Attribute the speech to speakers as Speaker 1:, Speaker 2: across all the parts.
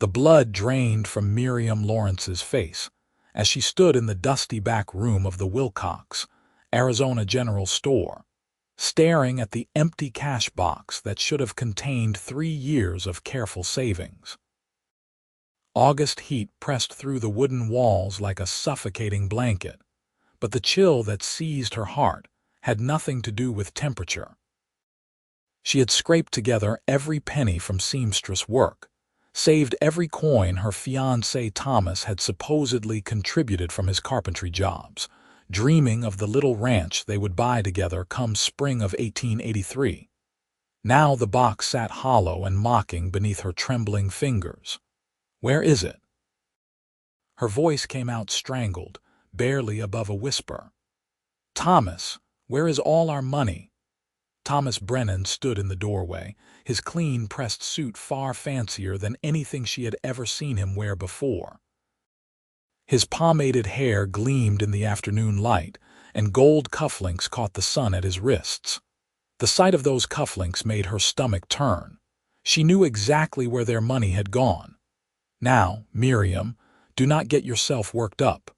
Speaker 1: The blood drained from Miriam Lawrence's face as she stood in the dusty back room of the Wilcox, Arizona General Store, staring at the empty cash box that should have contained 3 years of careful savings. August heat pressed through the wooden walls like a suffocating blanket, but the chill that seized her heart had nothing to do with temperature. She had scraped together every penny from seamstress work, saved every coin her fiancé Thomas had supposedly contributed from his carpentry jobs, dreaming of the little ranch they would buy together come spring of 1883. Now the box sat hollow and mocking beneath her trembling fingers. "Where is it?" Her voice came out strangled, barely above a whisper. "Thomas, where is all our money?" Thomas Brennan stood in the doorway, his clean pressed suit far fancier than anything she had ever seen him wear before. His pomaded hair gleamed in the afternoon light, and gold cufflinks caught the sun at his wrists. The sight of those cufflinks made her stomach turn. She knew exactly where their money had gone. "Now, Miriam, do not get yourself worked up."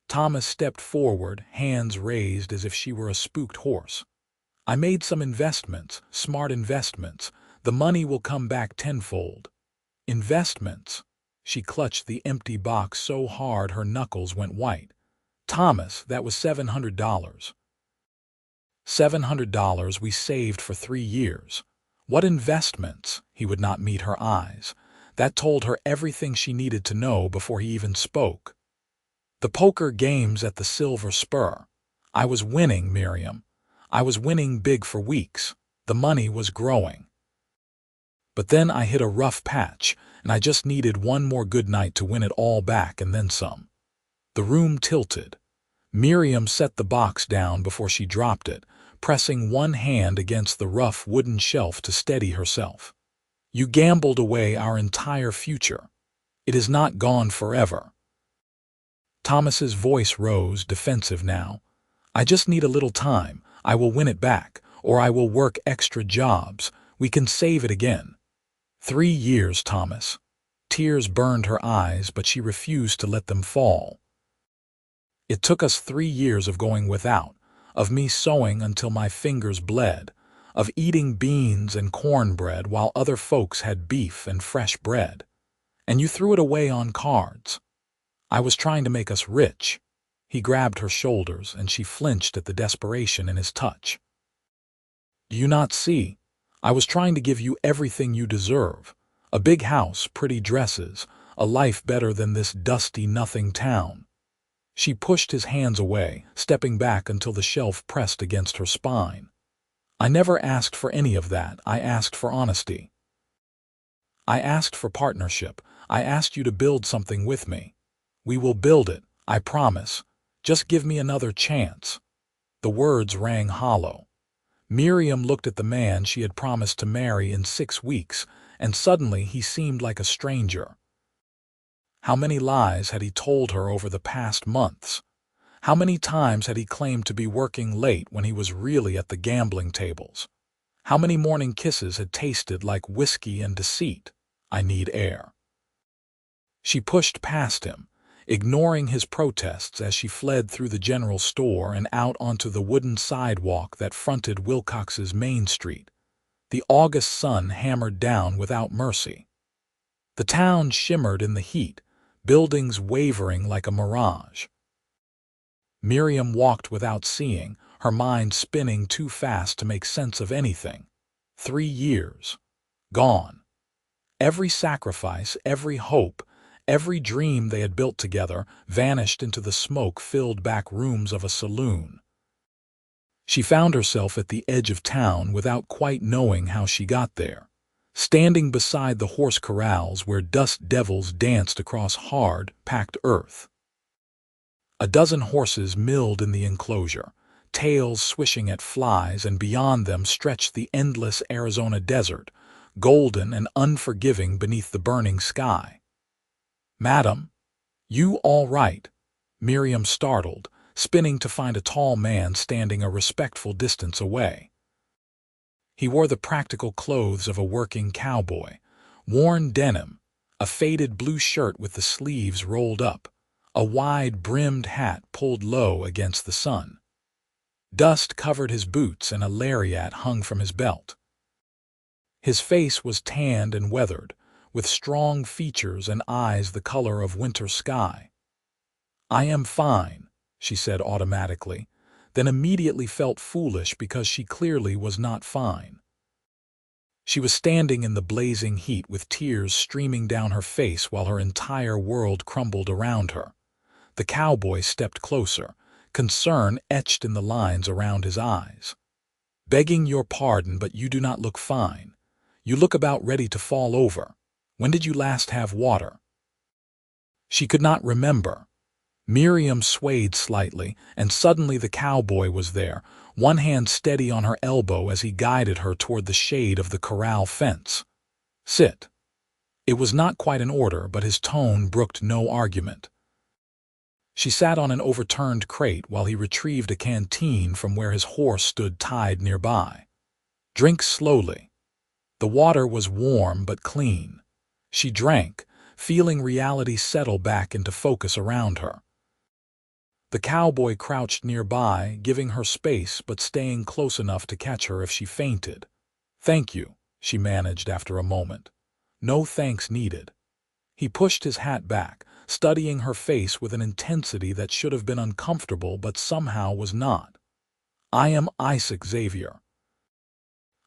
Speaker 1: Thomas stepped forward, hands raised as if she were a spooked horse. "I made some investments, smart investments. The money will come back tenfold." "Investments?" She clutched the empty box so hard her knuckles went white. "Thomas, that was $700. $700 we saved for 3 years. What investments?" He would not meet her eyes. That told her everything she needed to know before he even spoke. "The poker games at the Silver Spur. I was winning, Miriam. I was winning big for weeks. The money was growing. But then I hit a rough patch, and I just needed one more good night to win it all back and then some." The room tilted. Miriam set the box down before she dropped it, pressing one hand against the rough wooden shelf to steady herself. "You gambled away our entire future. It is not gone forever." Thomas's voice rose, defensive now. "I just need a little time. I will win it back, or I will work extra jobs. We can save it again." 3 years, Thomas. Tears burned her eyes, but she refused to let them fall. "It took us 3 years of going without, of me sewing until my fingers bled, of eating beans and cornbread while other folks had beef and fresh bread. And you threw it away on cards. I was trying to make us rich." He grabbed her shoulders, and she flinched at the desperation in his touch. "Do you not see? I was trying to give you everything you deserve. A big house, pretty dresses, a life better than this dusty nothing town." She pushed his hands away, stepping back until the shelf pressed against her spine. "I never asked for any of that. I asked for honesty. I asked for partnership. I asked you to build something with me. We will build it, I promise. Just give me another chance." The words rang hollow. Miriam looked at the man she had promised to marry in 6 weeks, and suddenly he seemed like a stranger. How many lies had he told her over the past months? How many times had he claimed to be working late when he was really at the gambling tables? How many morning kisses had tasted like whiskey and deceit? "I need air." She pushed past him, ignoring his protests as she fled through the general store and out onto the wooden sidewalk that fronted Wilcox's Main Street. The August sun hammered down without mercy. The town shimmered in the heat, buildings wavering like a mirage. Miriam walked without seeing, her mind spinning too fast to make sense of anything. 3 years. Gone. Every sacrifice, every hope, every dream they had built together vanished into the smoke-filled back rooms of a saloon. She found herself at the edge of town without quite knowing how she got there, standing beside the horse corrals where dust devils danced across hard, packed earth. A dozen horses milled in the enclosure, tails swishing at flies, and beyond them stretched the endless Arizona desert, golden and unforgiving beneath the burning sky. "Madam, you all right?" Miriam startled, spinning to find a tall man standing a respectful distance away. He wore the practical clothes of a working cowboy, worn denim, a faded blue shirt with the sleeves rolled up, a wide-brimmed hat pulled low against the sun. Dust covered his boots and a lariat hung from his belt. His face was tanned and weathered, with strong features and eyes the color of winter sky. "I am fine," she said automatically, then immediately felt foolish because she clearly was not fine. She was standing in the blazing heat with tears streaming down her face while her entire world crumbled around her. The cowboy stepped closer, concern etched in the lines around his eyes. "Begging your pardon, but you do not look fine. You look about ready to fall over. When did you last have water?" She could not remember. Miriam swayed slightly, and suddenly the cowboy was there, one hand steady on her elbow as he guided her toward the shade of the corral fence. "Sit." It was not quite an order, but his tone brooked no argument. She sat on an overturned crate while he retrieved a canteen from where his horse stood tied nearby. "Drink slowly." The water was warm but clean. She drank, feeling reality settle back into focus around her. The cowboy crouched nearby, giving her space but staying close enough to catch her if she fainted. "Thank you," she managed after a moment. "No thanks needed." He pushed his hat back, studying her face with an intensity that should have been uncomfortable but somehow was not. "I am Isaac Xavier.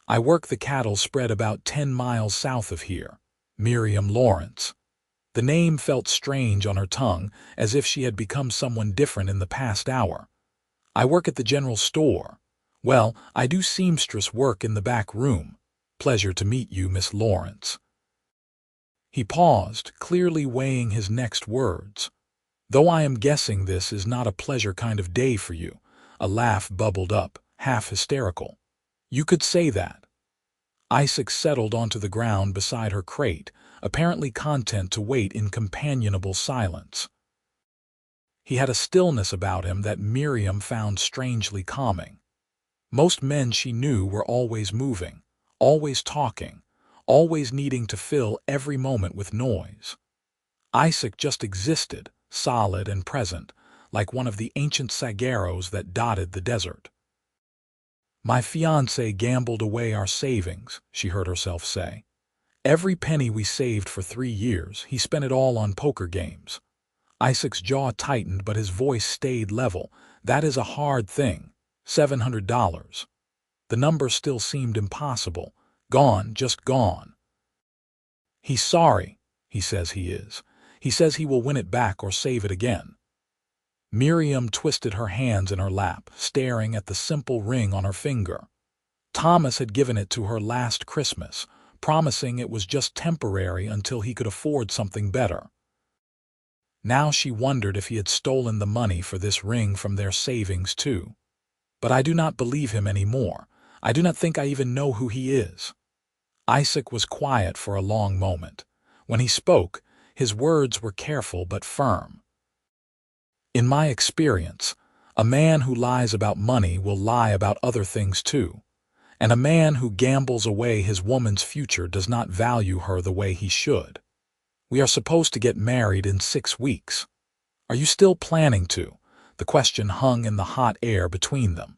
Speaker 1: I work the cattle spread about 10 miles south of here. Miriam Lawrence." The name felt strange on her tongue, as if she had become someone different in the past hour. "I work at the general store. Well, I do seamstress work in the back room. Pleasure to meet you, Miss Lawrence." He paused, clearly weighing his next words. "Though I am guessing this is not a pleasure kind of day for you." A laugh bubbled up, half hysterical. "You could say that." Isaac settled onto the ground beside her crate, apparently content to wait in companionable silence. He had a stillness about him that Miriam found strangely calming. Most men she knew were always moving, always talking, always needing to fill every moment with noise. Isaac just existed, solid and present, like one of the ancient saguaros that dotted the desert. "My fiancé gambled away our savings," she heard herself say. "Every penny we saved for 3 years, he spent it all on poker games." Isaac's jaw tightened, but his voice stayed level. "That is a hard thing. $700. The number still seemed impossible. Gone, just gone. "He's sorry," he says he is. "He says he will win it back or save it again." Miriam twisted her hands in her lap, staring at the simple ring on her finger. Thomas had given it to her last Christmas, promising it was just temporary until he could afford something better. Now she wondered if he had stolen the money for this ring from their savings too. "But I do not believe him anymore. I do not think I even know who he is." Isaac was quiet for a long moment. When he spoke, his words were careful but firm. "In my experience, a man who lies about money will lie about other things too. And a man who gambles away his woman's future does not value her the way he should. We are supposed to get married in 6 weeks. Are you still planning to?" The question hung in the hot air between them.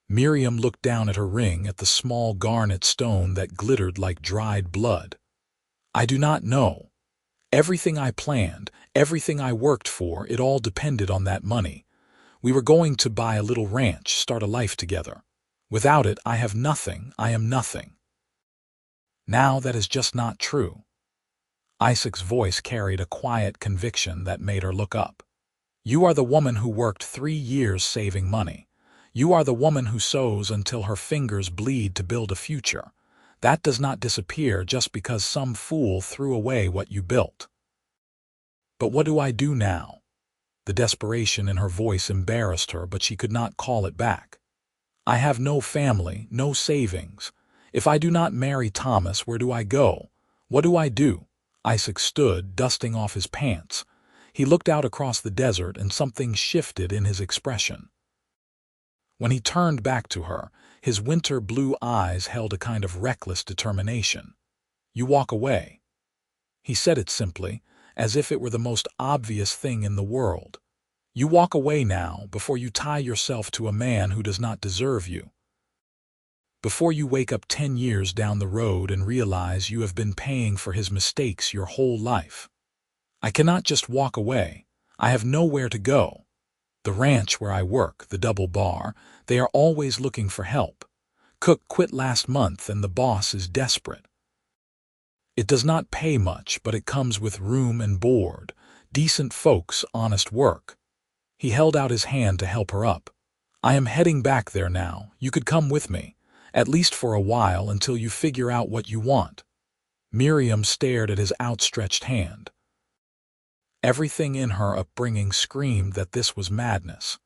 Speaker 1: Miriam looked down at her ring, at the small garnet stone that glittered like dried blood. "I do not know. Everything I planned, everything I worked for, it all depended on that money. We were going to buy a little ranch, start a life together. Without it, I have nothing, I am nothing. Now that is just not true." Isaac's voice carried a quiet conviction that made her look up. "You are the woman who worked 3 years saving money. You are the woman who sews until her fingers bleed to build a future. That does not disappear just because some fool threw away what you built." "But what do I do now?" The desperation in her voice embarrassed her, but she could not call it back. "I have no family, no savings. If I do not marry Thomas, where do I go? What do I do?" Isaac stood, dusting off his pants. He looked out across the desert, and something shifted in his expression. When he turned back to her, his winter blue eyes held a kind of reckless determination. "You walk away." He said it simply, as if it were the most obvious thing in the world. You walk away now before you tie yourself to a man who does not deserve you. Before you wake up 10 years down the road and realize you have been paying for his mistakes your whole life. I cannot just walk away. I have nowhere to go. The ranch where I work, the double bar, they are always looking for help. Cook quit last month and the boss is desperate. It does not pay much, but it comes with room and board, decent folks, honest work. He held out his hand to help her up. I am heading back there now. You could come with me, at least for a while until you figure out what you want. Miriam stared at his outstretched hand. Everything in her upbringing screamed that this was madness.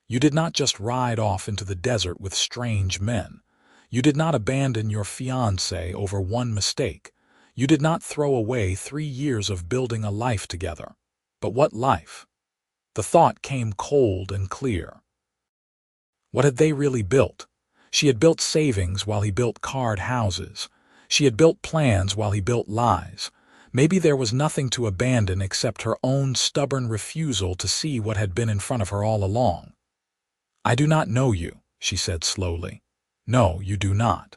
Speaker 1: You did not just ride off into the desert with strange men. You did not abandon your fiancé over one mistake. You did not throw away 3 years of building a life together. But what life? The thought came cold and clear. What had they really built? She had built savings while he built card houses. She had built plans while he built lies. Maybe there was nothing to abandon except her own stubborn refusal to see what had been in front of her all along. I do not know you, she said slowly. No, you do not.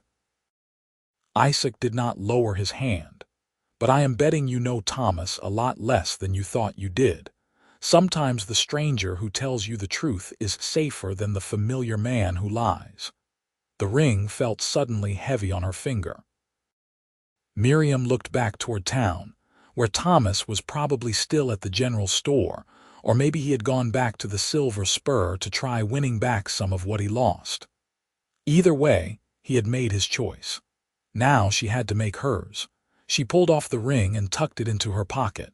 Speaker 1: Isaac did not lower his hand. But I am betting you know Thomas a lot less than you thought you did. Sometimes the stranger who tells you the truth is safer than the familiar man who lies. The ring felt suddenly heavy on her finger. Miriam looked back toward town, where Thomas was probably still at the general store, or maybe he had gone back to the Silver Spur to try winning back some of what he lost. Either way, he had made his choice. Now she had to make hers. She pulled off the ring and tucked it into her pocket.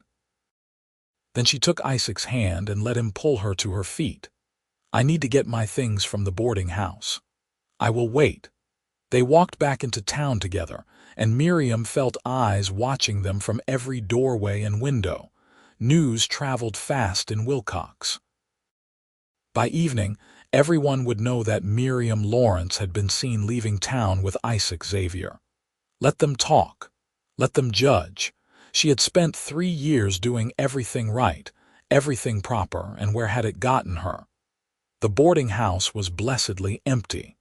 Speaker 1: Then she took Isaac's hand and let him pull her to her feet. I need to get my things from the boarding house. I will wait. They walked back into town together, and Miriam felt eyes watching them from every doorway and window. News traveled fast in Wilcox. By evening, everyone would know that Miriam Lawrence had been seen leaving town with Isaac Xavier. Let them talk. Let them judge. She had spent 3 years doing everything right, everything proper, and where had it gotten her? The boarding house was blessedly empty.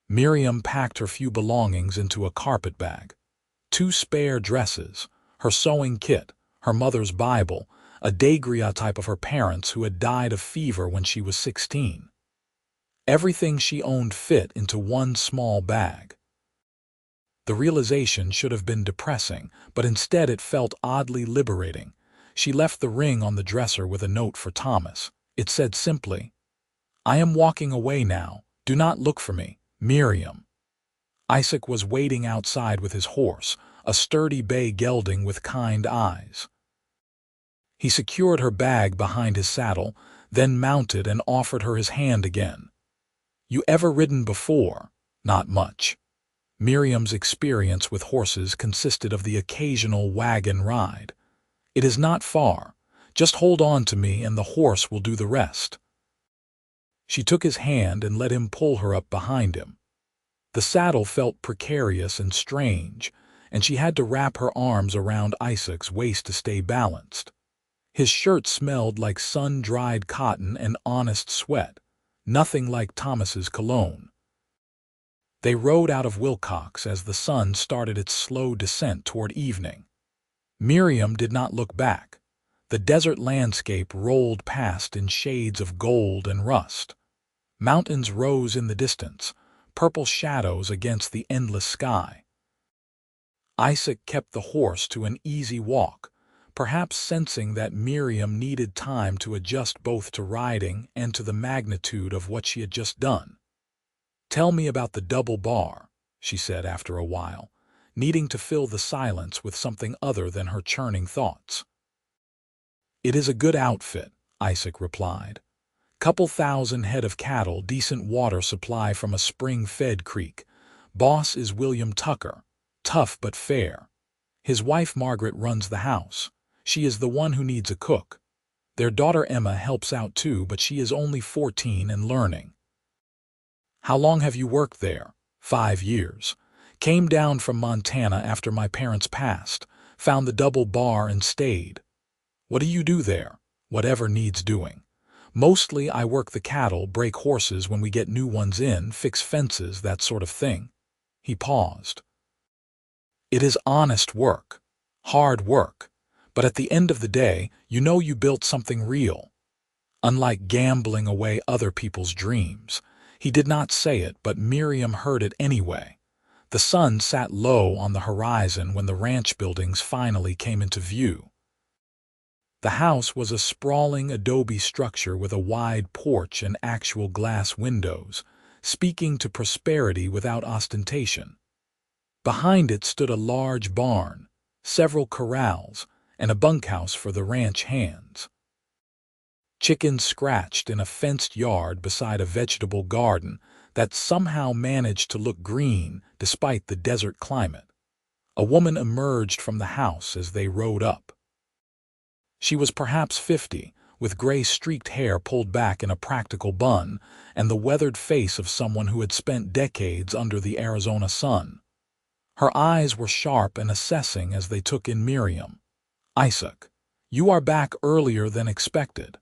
Speaker 1: Miriam packed her few belongings into a carpet bag. 2 spare dresses, her sewing kit, her mother's Bible, a daguerreotype of her parents who had died of fever when she was 16. Everything she owned fit into one small bag. The realization should have been depressing, but instead it felt oddly liberating. She left the ring on the dresser with a note for Thomas. It said simply, I am walking away now. Do not look for me, Miriam. Isaac was waiting outside with his horse, a sturdy bay gelding with kind eyes. He secured her bag behind his saddle, then mounted and offered her his hand again. You ever ridden before? Not much. Miriam's experience with horses consisted of the occasional wagon ride. It is not far. Just hold on to me and the horse will do the rest. She took his hand and let him pull her up behind him. The saddle felt precarious and strange, and she had to wrap her arms around Isaac's waist to stay balanced. His shirt smelled like sun-dried cotton and honest sweat, nothing like Thomas's cologne. They rode out of Wilcox as the sun started its slow descent toward evening. Miriam did not look back. The desert landscape rolled past in shades of gold and rust. Mountains rose in the distance, purple shadows against the endless sky. Isaac kept the horse to an easy walk, perhaps sensing that Miriam needed time to adjust both to riding and to the magnitude of what she had just done. Tell me about the double bar, she said after a while, needing to fill the silence with something other than her churning thoughts. It is a good outfit, Isaac replied. Couple thousand head of cattle, decent water supply from a spring-fed creek. Boss is William Tucker, tough but fair. His wife Margaret runs the house. She is the one who needs a cook. Their daughter Emma helps out too, but she is only 14 and learning. How long have you worked there? 5 years. Came down from Montana after my parents passed. found the double bar and stayed. What do you do there? Whatever needs doing. Mostly I work the cattle, break horses when we get new ones in, fix fences, that sort of thing. He paused. It is honest work. Hard work. But at the end of the day, you know you built something real. Unlike gambling away other people's dreams. He did not say it, but Miriam heard it anyway. The sun sat low on the horizon when the ranch buildings finally came into view. The house was a sprawling adobe structure with a wide porch and actual glass windows, speaking to prosperity without ostentation. Behind it stood a large barn, several corrals, and a bunkhouse for the ranch hands. Chickens scratched in a fenced yard beside a vegetable garden that somehow managed to look green despite the desert climate. A woman emerged from the house as they rode up. She was perhaps 50, with gray streaked hair pulled back in a practical bun, and the weathered face of someone who had spent decades under the Arizona sun. Her eyes were sharp and assessing as they took in Miriam. "Isaac, you are back earlier than expected."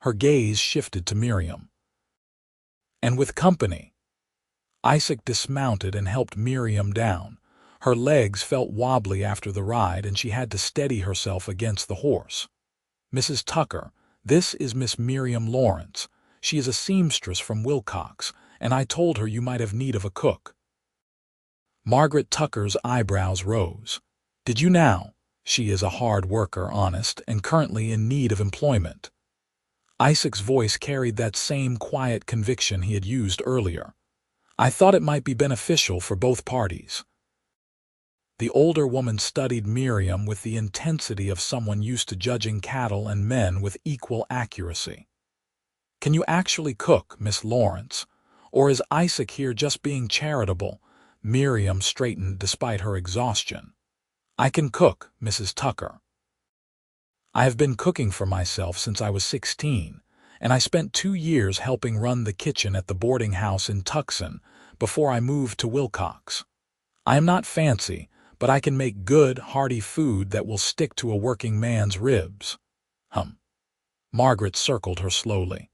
Speaker 1: Her gaze shifted to Miriam. "And with company." Isaac dismounted and helped Miriam down. Her legs felt wobbly after the ride, and she had to steady herself against the horse. "Mrs. Tucker, this is Miss Miriam Lawrence. She is a seamstress from Wilcox, and I told her you might have need of a cook." Margaret Tucker's eyebrows rose. "Did you now? She is a hard worker, honest, and currently in need of employment." Isaac's voice carried that same quiet conviction he had used earlier. "I thought it might be beneficial for both parties." The older woman studied Miriam with the intensity of someone used to judging cattle and men with equal accuracy. "Can you actually cook, Miss Lawrence? Or is Isaac here just being charitable?" Miriam straightened despite her exhaustion. "I can cook, Mrs. Tucker. I have been cooking for myself since I was 16, and I spent 2 years helping run the kitchen at the boarding house in Tucson before I moved to Wilcox. I am not fancy, but I can make good, hearty food that will stick to a working man's ribs." Margaret circled her slowly.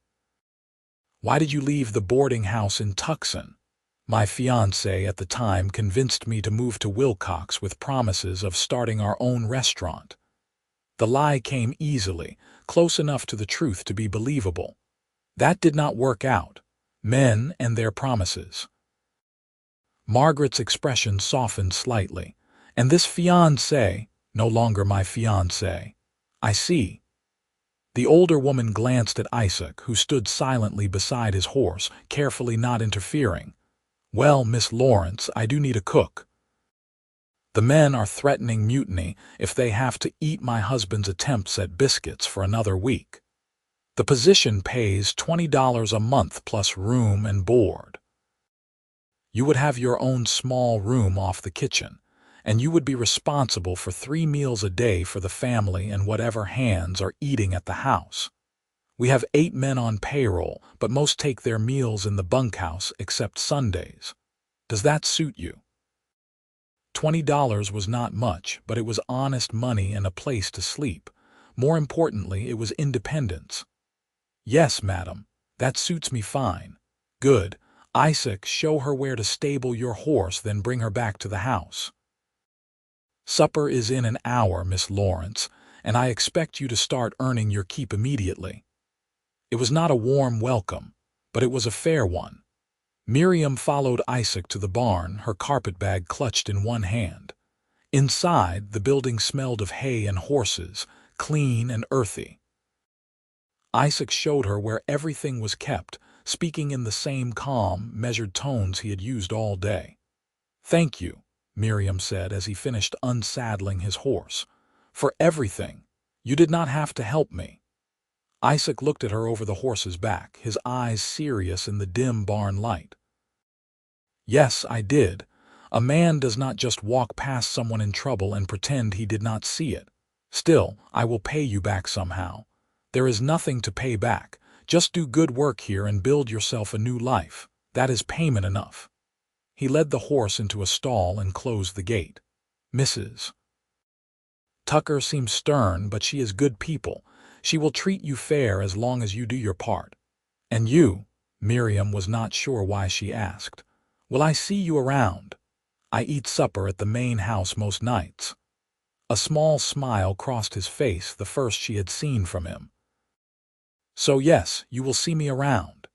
Speaker 1: "Why did you leave the boarding house in Tucson?" "My fiancé at the time convinced me to move to Wilcox with promises of starting our own restaurant." The lie came easily, close enough to the truth to be believable. "That did not work out. Men and their promises." Margaret's expression softened slightly. "And this fiancé, no longer my fiancé." "I see." The older woman glanced at Isaac, who stood silently beside his horse, carefully not interfering. "Well, Miss Lawrence, I do need a cook. The men are threatening mutiny if they have to eat my husband's attempts at biscuits for another week. The position pays $20 a month plus room and board. You would have your own small room off the kitchen, and you would be responsible for 3 meals a day for the family and whatever hands are eating at the house. We have 8 men on payroll, but most take their meals in the bunkhouse except Sundays. Does that suit you?" $20 was not much, but it was honest money and a place to sleep. More importantly, it was independence. "Yes, madam, that suits me fine." "Good. Isaac, show her where to stable your horse, then bring her back to the house." "Supper is in an hour, Miss Lawrence, and I expect you to start earning your keep immediately." It was not a warm welcome, but it was a fair one. Miriam followed Isaac to the barn, her carpetbag clutched in one hand. Inside, the building smelled of hay and horses, clean and earthy. Isaac showed her where everything was kept, speaking in the same calm, measured tones he had used all day. "Thank you," Miriam said as he finished unsaddling his horse. "For everything. You did not have to help me." Isaac looked at her over the horse's back, his eyes serious in the dim barn light. "Yes, I did. A man does not just walk past someone in trouble and pretend he did not see it. Still, I will pay you back somehow. There is nothing to pay back. Just do good work here and build yourself a new life. That is payment enough." He led the horse into a stall and closed the gate. "Mrs. Tucker seems stern, but she is good people. She will treat you fair as long as you do your part. And you, Miriam was not sure why she asked, will I see you around? I eat supper at the main house most nights. A small smile crossed his face, the first she had seen from him. So yes, you will see me around.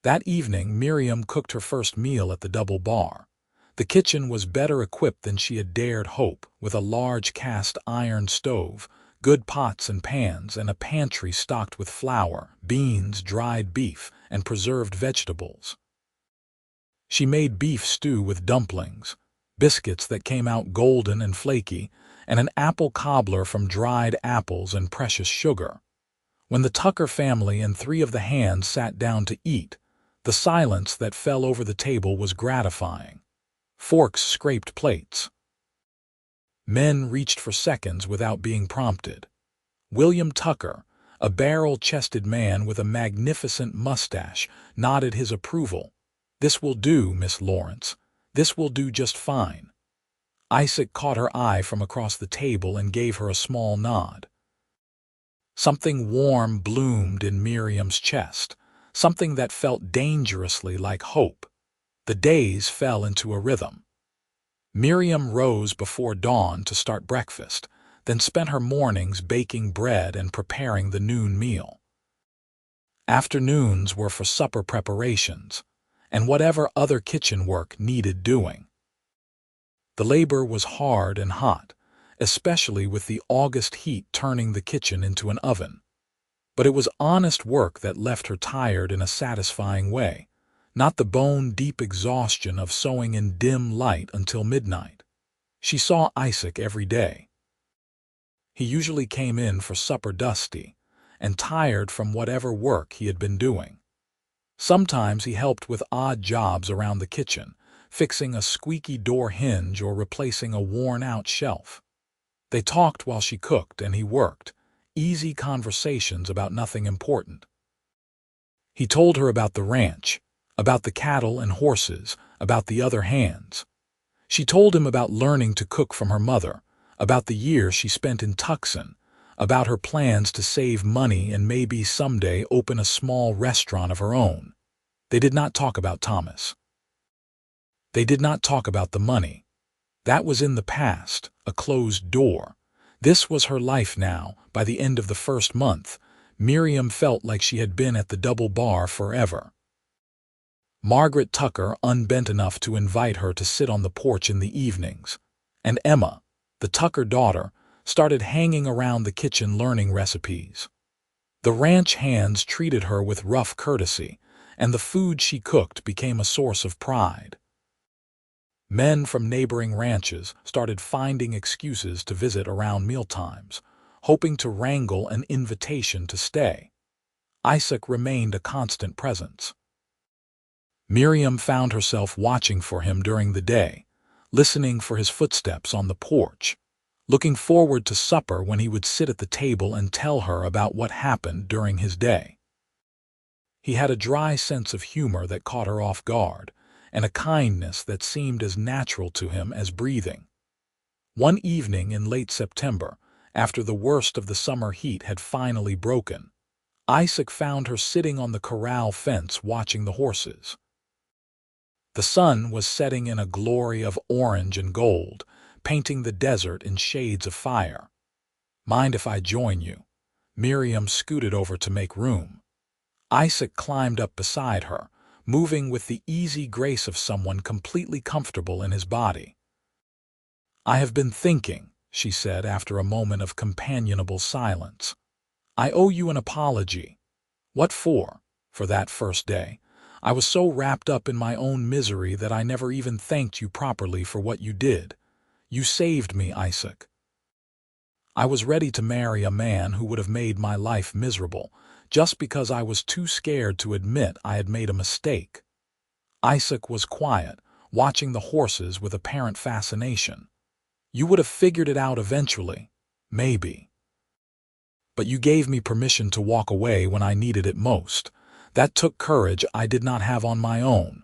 Speaker 1: That evening, Miriam cooked her first meal at the double bar. The kitchen was better equipped than she had dared hope, with a large cast iron stove, good pots and pans, and a pantry stocked with flour, beans, dried beef, and preserved vegetables. She made beef stew with dumplings, biscuits that came out golden and flaky, and an apple cobbler from dried apples and precious sugar. When the Tucker family and 3 of the hands sat down to eat, the silence that fell over the table was gratifying. Forks scraped plates. Men reached for seconds without being prompted. William Tucker, a barrel-chested man with a magnificent mustache, nodded his approval. "This will do, Miss Lawrence. This will do just fine." Isaac caught her eye from across the table and gave her a small nod. Something warm bloomed in Miriam's chest, something that felt dangerously like hope. The days fell into a rhythm. Miriam rose before dawn to start breakfast, then spent her mornings baking bread and preparing the noon meal. Afternoons were for supper preparations, and whatever other kitchen work needed doing. The labor was hard and hot, especially with the August heat turning the kitchen into an oven. But it was honest work that left her tired in a satisfying way, not the bone-deep exhaustion of sewing in dim light until midnight. She saw Isaac every day. He usually came in for supper dusty and tired from whatever work he had been doing. Sometimes he helped with odd jobs around the kitchen, fixing a squeaky door hinge or replacing a worn-out shelf. They talked while she cooked and he worked, easy conversations about nothing important. He told her about the ranch, about the cattle and horses, about the other hands. She told him about learning to cook from her mother, about the year she spent in Tucson, about her plans to save money and maybe someday open a small restaurant of her own. They did not talk about Thomas. They did not talk about the money. That was in the past, a closed door. This was her life now. By the end of the first month, Miriam felt like she had been at the double bar forever. Margaret Tucker unbent enough to invite her to sit on the porch in the evenings, and Emma, the Tucker daughter, started hanging around the kitchen learning recipes. The ranch hands treated her with rough courtesy, and the food she cooked became a source of pride. Men from neighboring ranches started finding excuses to visit around mealtimes, hoping to wrangle an invitation to stay. Isaac remained a constant presence. Miriam found herself watching for him during the day, listening for his footsteps on the porch, looking forward to supper when he would sit at the table and tell her about what happened during his day. He had a dry sense of humor that caught her off guard, and a kindness that seemed as natural to him as breathing. One evening in late September, after the worst of the summer heat had finally broken, Isaac found her sitting on the corral fence watching the horses. The sun was setting in a glory of orange and gold, painting the desert in shades of fire. "Mind if I join you?" Miriam scooted over to make room. Isaac climbed up beside her, moving with the easy grace of someone completely comfortable in his body. "I have been thinking," she said after a moment of companionable silence. "I owe you an apology." "What for?" "For that first day. I was so wrapped up in my own misery that I never even thanked you properly for what you did. You saved me, Isaac. I was ready to marry a man who would have made my life miserable, just because I was too scared to admit I had made a mistake." Isaac was quiet, watching the horses with apparent fascination. "You would have figured it out eventually, maybe. But you gave me permission to walk away when I needed it most. That took courage I did not have on my own."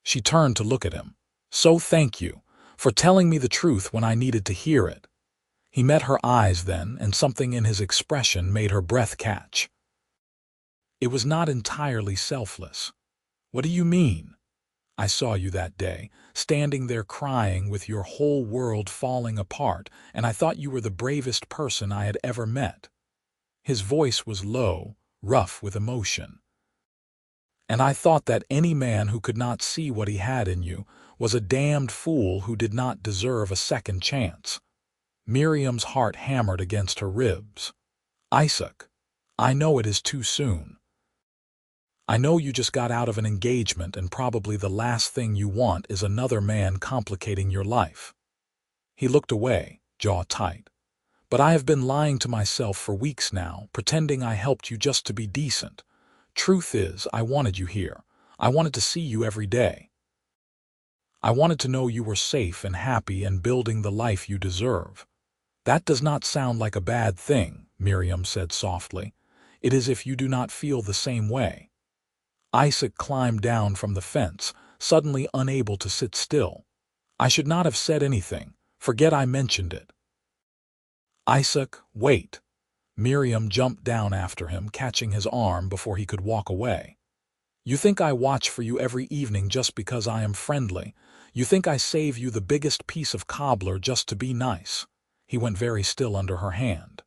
Speaker 1: She turned to look at him. "So thank you for telling me the truth when I needed to hear it." He met her eyes then, and something in his expression made her breath catch. It was not entirely selfless. What do you mean? I saw you that day, standing there crying with your whole world falling apart, and I thought you were the bravest person I had ever met. His voice was low, rough with emotion. And I thought that any man who could not see what he had in you was a damned fool who did not deserve a second chance. Miriam's heart hammered against her ribs. Isaac, I know it is too soon. I know you just got out of an engagement and probably the last thing you want is another man complicating your life. He looked away, jaw tight. But I have been lying to myself for weeks now, pretending I helped you just to be decent. Truth is, I wanted you here. I wanted to see you every day. I wanted to know you were safe and happy and building the life you deserve. That does not sound like a bad thing, Miriam said softly. It is if you do not feel the same way. Isaac climbed down from the fence, suddenly unable to sit still. I should not have said anything. Forget I mentioned it. Isaac, wait. Miriam jumped down after him, catching his arm before he could walk away. You think I watch for you every evening just because I am friendly? You think I save you the biggest piece of cobbler just to be nice? He went very still under her hand.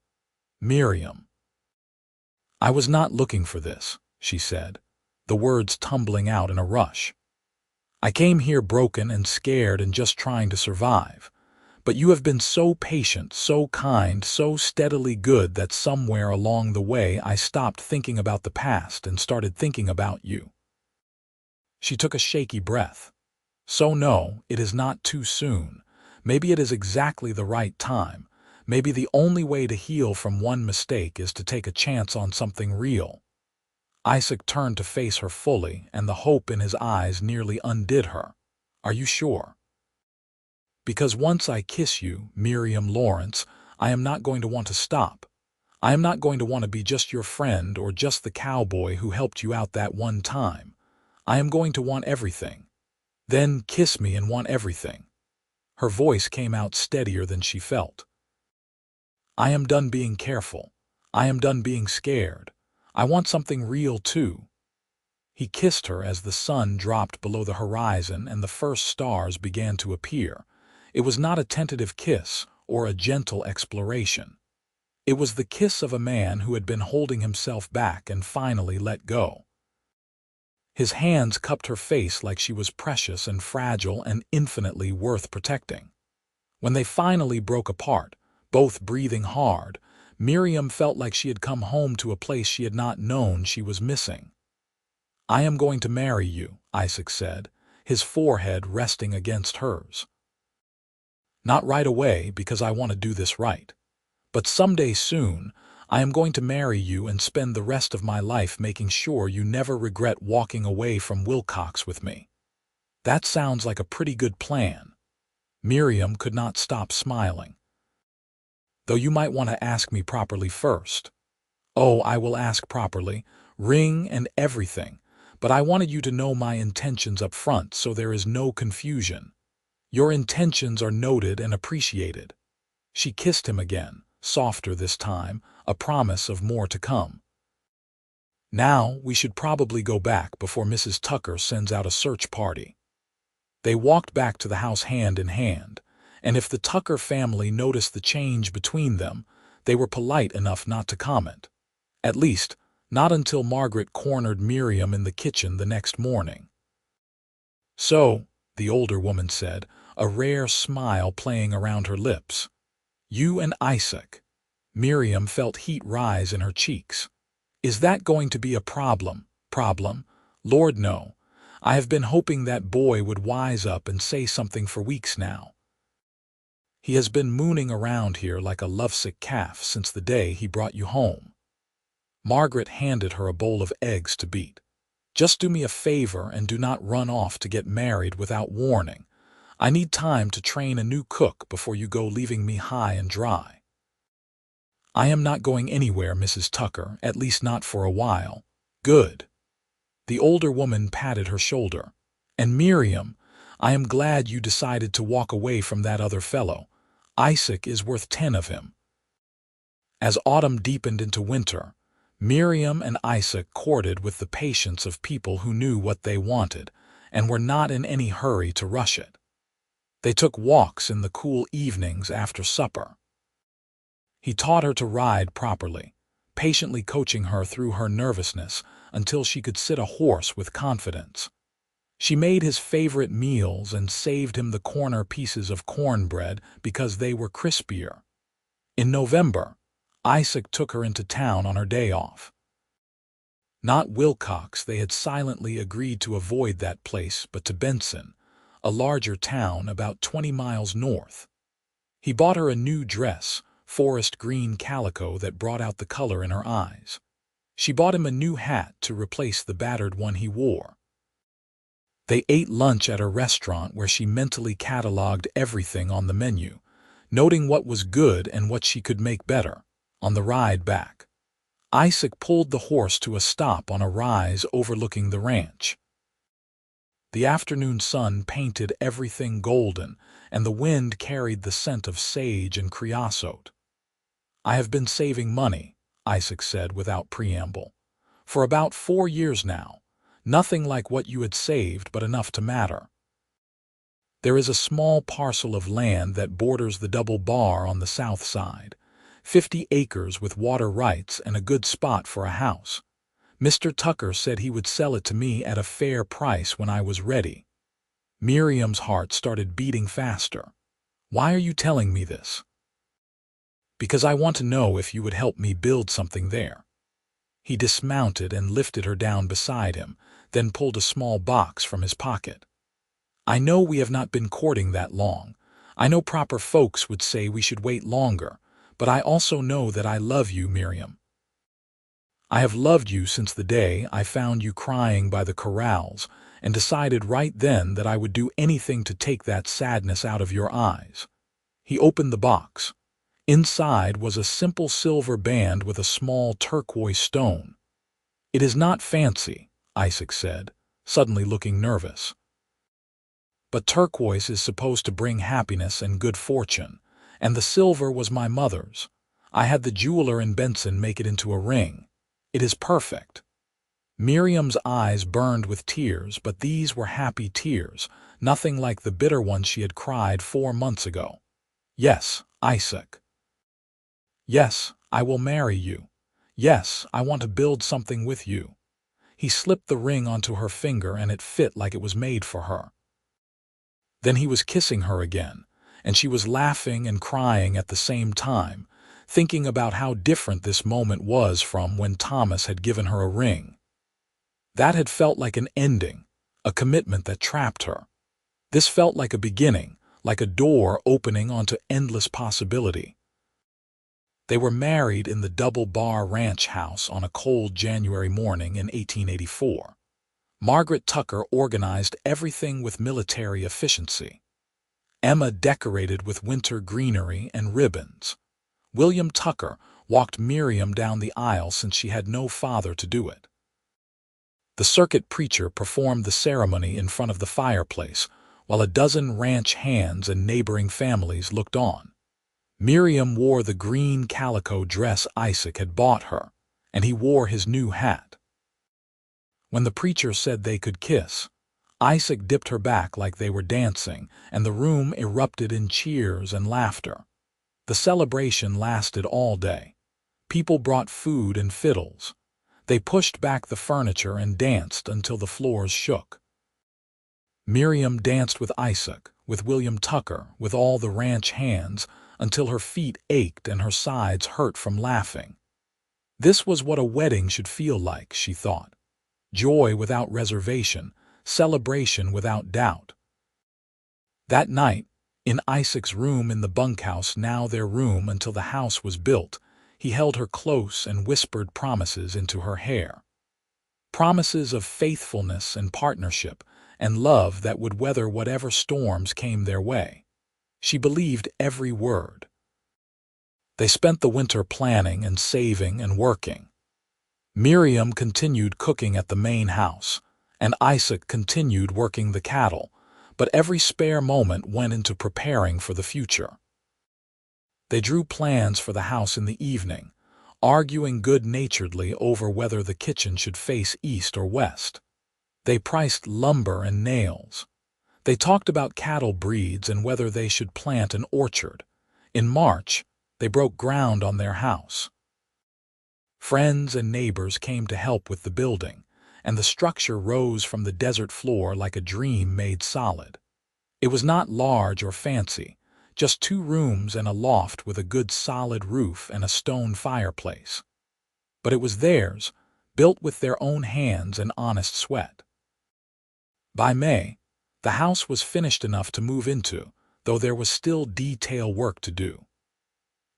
Speaker 1: Miriam. I was not looking for this, she said, the words tumbling out in a rush. I came here broken and scared and just trying to survive. But you have been so patient, so kind, so steadily good that somewhere along the way I stopped thinking about the past and started thinking about you. She took a shaky breath. So no, it is not too soon. Maybe it is exactly the right time. Maybe the only way to heal from one mistake is to take a chance on something real. Isaac turned to face her fully, and the hope in his eyes nearly undid her. Are you sure? Because once I kiss you, Miriam Lawrence, I am not going to want to stop. I am not going to want to be just your friend or just the cowboy who helped you out that one time. I am going to want everything. Then kiss me and want everything. Her voice came out steadier than she felt. I am done being careful. I am done being scared. I want something real too. He kissed her as the sun dropped below the horizon and the first stars began to appear. It was not a tentative kiss or a gentle exploration. It was the kiss of a man who had been holding himself back and finally let go. His hands cupped her face like she was precious and fragile and infinitely worth protecting. When they finally broke apart, both breathing hard, Miriam felt like she had come home to a place she had not known she was missing. I am going to marry you, Isaac said, his forehead resting against hers. Not right away, because I want to do this right. But someday soon, I am going to marry you and spend the rest of my life making sure you never regret walking away from Wilcox with me. That sounds like a pretty good plan. Miriam could not stop smiling. Though you might want to ask me properly first. Oh, I will ask properly, ring and everything, but I wanted you to know my intentions up front so there is no confusion. Your intentions are noted and appreciated. She kissed him again, softer this time, a promise of more to come. Now we should probably go back before Mrs. Tucker sends out a search party. They walked back to the house hand in hand, and if the Tucker family noticed the change between them, they were polite enough not to comment. At least, not until Margaret cornered Miriam in the kitchen the next morning. So, the older woman said, a rare smile playing around her lips. You and Isaac. Miriam felt heat rise in her cheeks. Is that going to be a problem? Problem? Lord, no. I have been hoping that boy would wise up and say something for weeks now. He has been mooning around here like a lovesick calf since the day he brought you home. Margaret handed her a bowl of eggs to beat. Just do me a favor and do not run off to get married without warning. I need time to train a new cook before you go, leaving me high and dry. I am not going anywhere, Mrs. Tucker, at least not for a while. Good. The older woman patted her shoulder. And Miriam, I am glad you decided to walk away from that other fellow. Isaac is worth 10 of him. As autumn deepened into winter, Miriam and Isaac courted with the patience of people who knew what they wanted and were not in any hurry to rush it. They took walks in the cool evenings after supper. He taught her to ride properly, patiently coaching her through her nervousness until she could sit a horse with confidence. She made his favorite meals and saved him the corner pieces of cornbread because they were crispier. In November, Isaac took her into town on her day off. Not Wilcox, they had silently agreed to avoid that place, but to Benson, a larger town about 20 miles north. He bought her a new dress, forest green calico that brought out the color in her eyes. She bought him a new hat to replace the battered one he wore. They ate lunch at a restaurant where she mentally cataloged everything on the menu, noting what was good and what she could make better. On the ride back, Isaac pulled the horse to a stop on a rise overlooking the ranch. The afternoon sun painted everything golden, and the wind carried the scent of sage and creosote. "I have been saving money," Isaac said without preamble. "For about 4 years now. Nothing like what you had saved, but enough to matter. There is a small parcel of land that borders the double bar on the south side. 50 acres with water rights and a good spot for a house. Mr. Tucker said he would sell it to me at a fair price when I was ready." Miriam's heart started beating faster. "Why are you telling me this?" "Because I want to know if you would help me build something there." He dismounted and lifted her down beside him, then pulled a small box from his pocket. "I know we have not been courting that long. I know proper folks would say we should wait longer, but I also know that I love you, Miriam. I have loved you since the day I found you crying by the corrals and decided right then that I would do anything to take that sadness out of your eyes." He opened the box. Inside was a simple silver band with a small turquoise stone. "It is not fancy," Isaac said, suddenly looking nervous. "But turquoise is supposed to bring happiness and good fortune, and the silver was my mother's. I had the jeweler in Benson make it into a ring. It is perfect." Miriam's eyes burned with tears, but these were happy tears, nothing like the bitter ones she had cried 4 months ago. "Yes, Isaac. Yes, I will marry you. Yes, I want to build something with you." He slipped the ring onto her finger and it fit like it was made for her. Then he was kissing her again, and she was laughing and crying at the same time, thinking about how different this moment was from when Thomas had given her a ring. That had felt like an ending, a commitment that trapped her. This felt like a beginning, like a door opening onto endless possibility. They were married in the Double Bar Ranch house on a cold January morning in 1884. Margaret Tucker organized everything with military efficiency. Emma decorated with winter greenery and ribbons. William Tucker walked Miriam down the aisle since she had no father to do it. The circuit preacher performed the ceremony in front of the fireplace, while a dozen ranch hands and neighboring families looked on. Miriam wore the green calico dress Isaac had bought her, and he wore his new hat. When the preacher said they could kiss, Isaac dipped her back like they were dancing, and the room erupted in cheers and laughter. The celebration lasted all day. People brought food and fiddles. They pushed back the furniture and danced until the floors shook. Miriam danced with Isaac, with William Tucker, with all the ranch hands, until her feet ached and her sides hurt from laughing. This was what a wedding should feel like, she thought. Joy without reservation, celebration without doubt. That night, in Isaac's room in the bunkhouse, now their room until the house was built, he held her close and whispered promises into her hair. Promises of faithfulness and partnership and love that would weather whatever storms came their way. She believed every word. They spent the winter planning and saving and working. Miriam continued cooking at the main house, and Isaac continued working the cattle, but every spare moment went into preparing for the future. They drew plans for the house in the evening, arguing good-naturedly over whether the kitchen should face east or west. They priced lumber and nails. They talked about cattle breeds and whether they should plant an orchard. In March, they broke ground on their house. Friends and neighbors came to help with the building, and the structure rose from the desert floor like a dream made solid. It was not large or fancy, just 2 rooms and a loft with a good solid roof and a stone fireplace. But it was theirs, built with their own hands and honest sweat. By May, the house was finished enough to move into, though there was still detail work to do.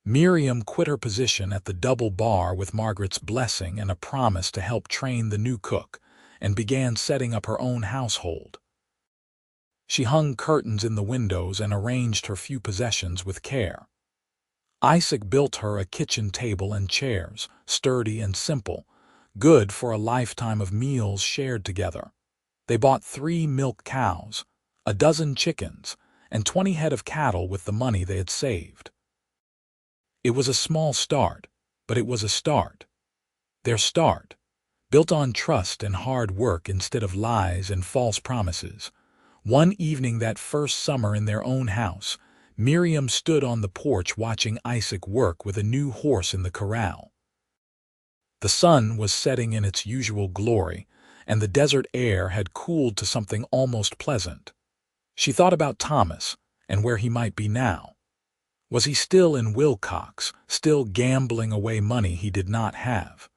Speaker 1: Miriam quit her position at the double bar with Margaret's blessing and a promise to help train the new cook, and began setting up her own household. She hung curtains in the windows and arranged her few possessions with care. Isaac built her a kitchen table and chairs, sturdy and simple, good for a lifetime of meals shared together. They bought 3 milk cows, a dozen chickens, and 20 head of cattle with the money they had saved. It was a small start, but it was a start. Their start, built on trust and hard work instead of lies and false promises. One evening that first summer in their own house, Miriam stood on the porch watching Isaac work with a new horse in the corral. The sun was setting in its usual glory, and the desert air had cooled to something almost pleasant. She thought about Thomas and where he might be now. Was he still in Wilcox, still gambling away money he did not have?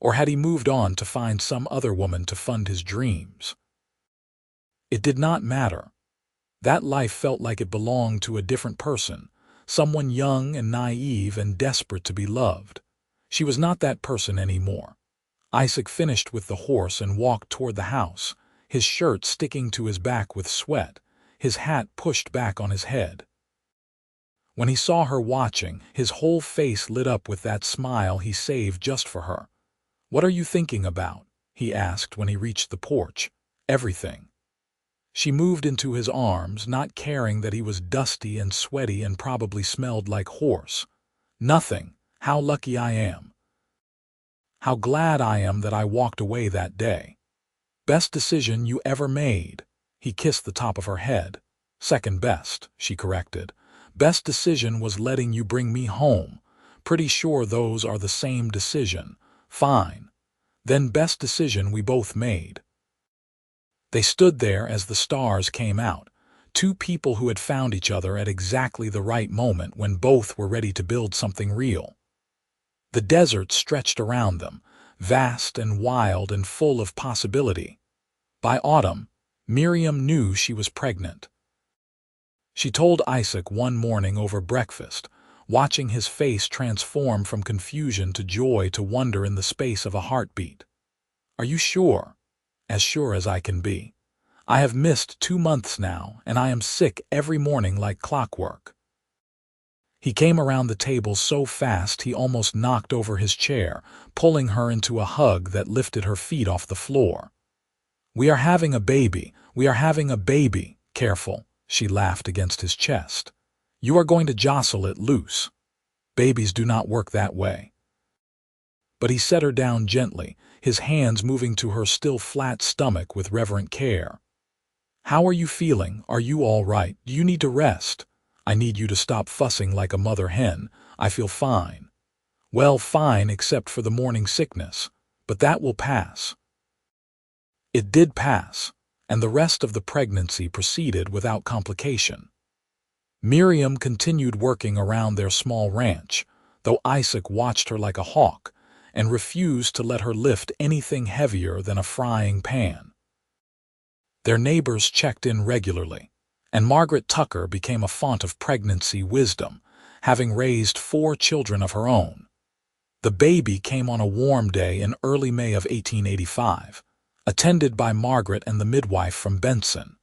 Speaker 1: Or had he moved on to find some other woman to fund his dreams? It did not matter. That life felt like it belonged to a different person, someone young and naive and desperate to be loved. She was not that person anymore. Isaac finished with the horse and walked toward the house, his shirt sticking to his back with sweat, his hat pushed back on his head. When he saw her watching, his whole face lit up with that smile he saved just for her. "What are you thinking about?" he asked when he reached the porch. "Everything." She moved into his arms, not caring that he was dusty and sweaty and probably smelled like horse. "Nothing. How lucky I am. How glad I am that I walked away that day. Best decision you ever made." He kissed the top of her head. "Second best," she corrected. "Best decision was letting you bring me home. Pretty sure those are the same decision." "Fine. Then best decision we both made." They stood there as the stars came out, 2 people who had found each other at exactly the right moment when both were ready to build something real. The desert stretched around them, vast and wild and full of possibility. By autumn, Miriam knew she was pregnant. She told Isaac one morning over breakfast, watching his face transform from confusion to joy to wonder in the space of a heartbeat. "Are you sure?" "As sure as I can be. I have missed 2 months now, and I am sick every morning like clockwork." He came around the table so fast he almost knocked over his chair, pulling her into a hug that lifted her feet off the floor. "We are having a baby. We are having a baby. Careful," she laughed against his chest. "You are going to jostle it loose. Babies do not work that way." But he set her down gently, his hands moving to her still flat stomach with reverent care. "How are you feeling? Are you all right? Do you need to rest? I need you to stop fussing like a mother hen. I feel fine." "Well, fine except for the morning sickness, but that will pass." It did pass, and the rest of the pregnancy proceeded without complication. Miriam continued working around their small ranch, though Isaac watched her like a hawk and refused to let her lift anything heavier than a frying pan. Their neighbors checked in regularly, and Margaret Tucker became a font of pregnancy wisdom, having raised 4 children of her own. The baby came on a warm day in early May of 1885, attended by Margaret and the midwife from Benson.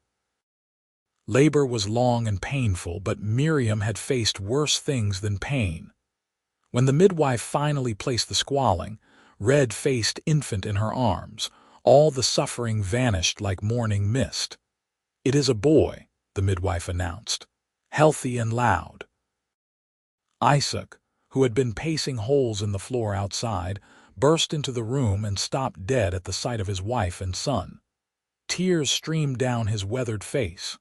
Speaker 1: Labor was long and painful, but Miriam had faced worse things than pain. When the midwife finally placed the squalling, red-faced infant in her arms, all the suffering vanished like morning mist. "It is a boy," the midwife announced, "healthy and loud." Isaac, who had been pacing holes in the floor outside, burst into the room and stopped dead at the sight of his wife and son. Tears streamed down his weathered face.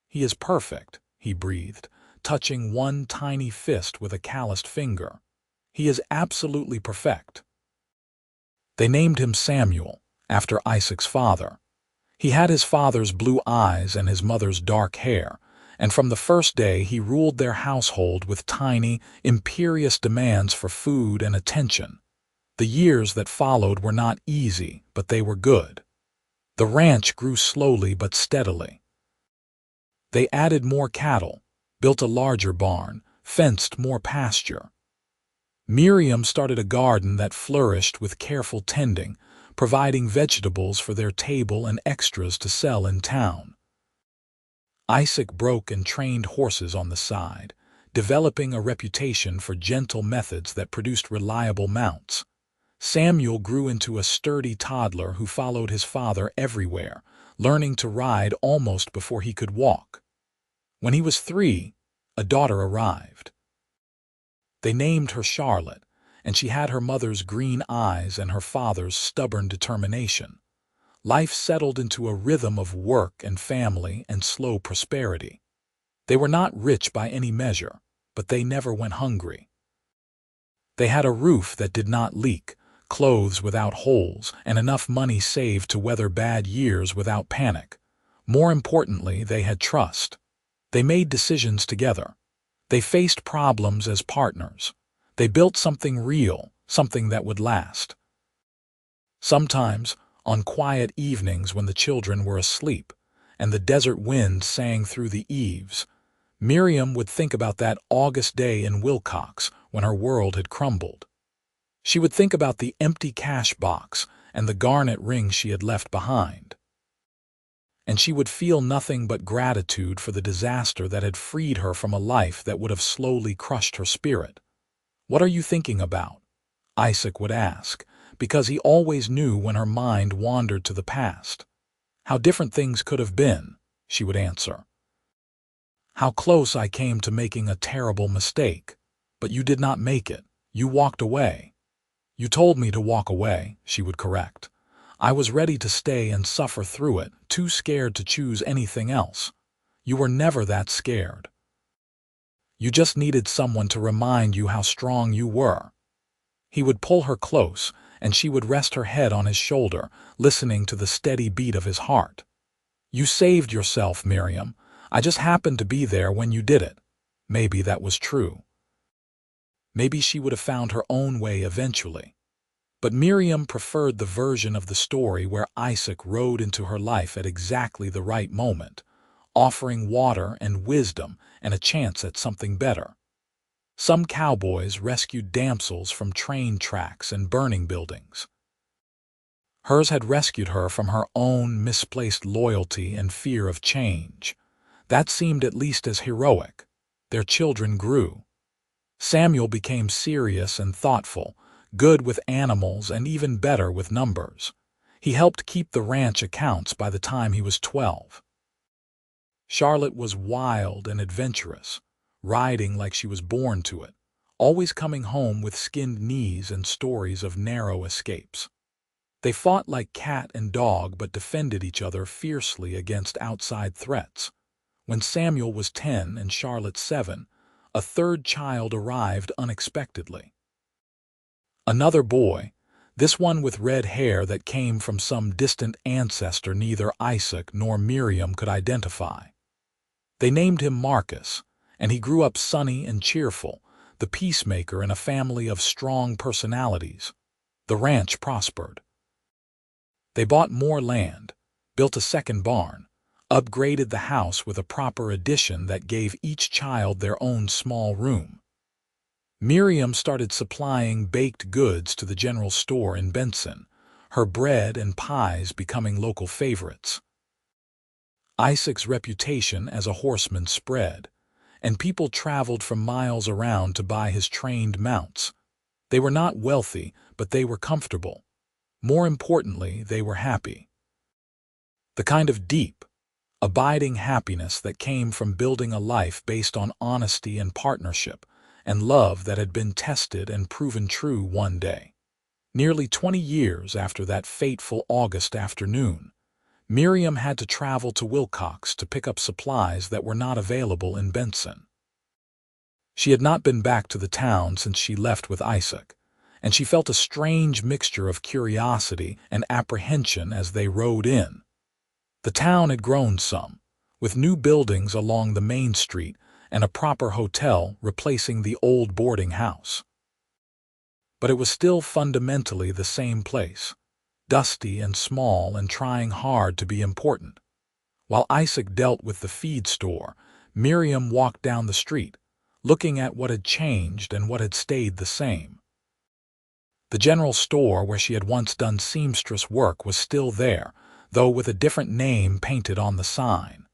Speaker 1: "He is perfect," he breathed, touching one tiny fist with a calloused finger. "He is absolutely perfect." They named him Samuel, after Isaac's father. He had his father's blue eyes and his mother's dark hair, and from the first day he ruled their household with tiny, imperious demands for food and attention. The years that followed were not easy, but they were good. The ranch grew slowly but steadily. They added more cattle, built a larger barn, fenced more pasture. Miriam started a garden that flourished with careful tending, providing vegetables for their table and extras to sell in town. Isaac broke and trained horses on the side, developing a reputation for gentle methods that produced reliable mounts. Samuel grew into a sturdy toddler who followed his father everywhere, learning to ride almost before he could walk. When he was 3, a daughter arrived. They named her Charlotte, and she had her mother's green eyes and her father's stubborn determination. Life settled into a rhythm of work and family and slow prosperity. They were not rich by any measure, but they never went hungry. They had a roof that did not leak, clothes without holes, and enough money saved to weather bad years without panic. More importantly, they had trust. They made decisions together. They faced problems as partners. They built something real, something that would last. Sometimes, on quiet evenings when the children were asleep and the desert wind sang through the eaves, Miriam would think about that August day in Wilcox when her world had crumbled. She would think about the empty cash box and the garnet ring she had left behind. And she would feel nothing but gratitude for the disaster that had freed her from a life that would have slowly crushed her spirit. "What are you thinking about?" Isaac would ask, because he always knew when her mind wandered to the past. "How different things could have been," she would answer. "How close I came to making a terrible mistake. But you did not make it. You walked away." "You told me to walk away," she would correct. "I was ready to stay and suffer through it, too scared to choose anything else." "You were never that scared. You just needed someone to remind you how strong you were." He would pull her close, and she would rest her head on his shoulder, listening to the steady beat of his heart. "You saved yourself, Miriam. I just happened to be there when you did it." Maybe that was true. Maybe she would have found her own way eventually. But Miriam preferred the version of the story where Isaac rode into her life at exactly the right moment, offering water and wisdom and a chance at something better. Some cowboys rescued damsels from train tracks and burning buildings. Hers had rescued her from her own misplaced loyalty and fear of change. That seemed at least as heroic. Their children grew. Samuel became serious and thoughtful, good with animals and even better with numbers. He helped keep the ranch accounts by the time he was 12. Charlotte was wild and adventurous, riding like she was born to it, always coming home with skinned knees and stories of narrow escapes. They fought like cat and dog but defended each other fiercely against outside threats. When Samuel was 10 and Charlotte 7, a third child arrived unexpectedly. Another boy, this one with red hair that came from some distant ancestor neither Isaac nor Miriam could identify. They named him Marcus, and he grew up sunny and cheerful, the peacemaker in a family of strong personalities. The ranch prospered. They bought more land, built a second barn, upgraded the house with a proper addition that gave each child their own small room. Miriam started supplying baked goods to the general store in Benson, her bread and pies becoming local favorites. Isaac's reputation as a horseman spread, and people traveled from miles around to buy his trained mounts. They were not wealthy, but they were comfortable. More importantly, they were happy. The kind of deep, abiding happiness that came from building a life based on honesty and partnership, and love that had been tested and proven true one day. Nearly 20 years after that fateful August afternoon, Miriam had to travel to Wilcox to pick up supplies that were not available in Benson. She had not been back to the town since she left with Isaac, and she felt a strange mixture of curiosity and apprehension as they rode in. The town had grown some, with new buildings along the main street and a proper hotel replacing the old boarding house. But it was still fundamentally the same place, dusty and small and trying hard to be important. While Isaac dealt with the feed store, Miriam walked down the street, looking at what had changed and what had stayed the same. The general store where she had once done seamstress work was still there, though with a different name painted on the sign.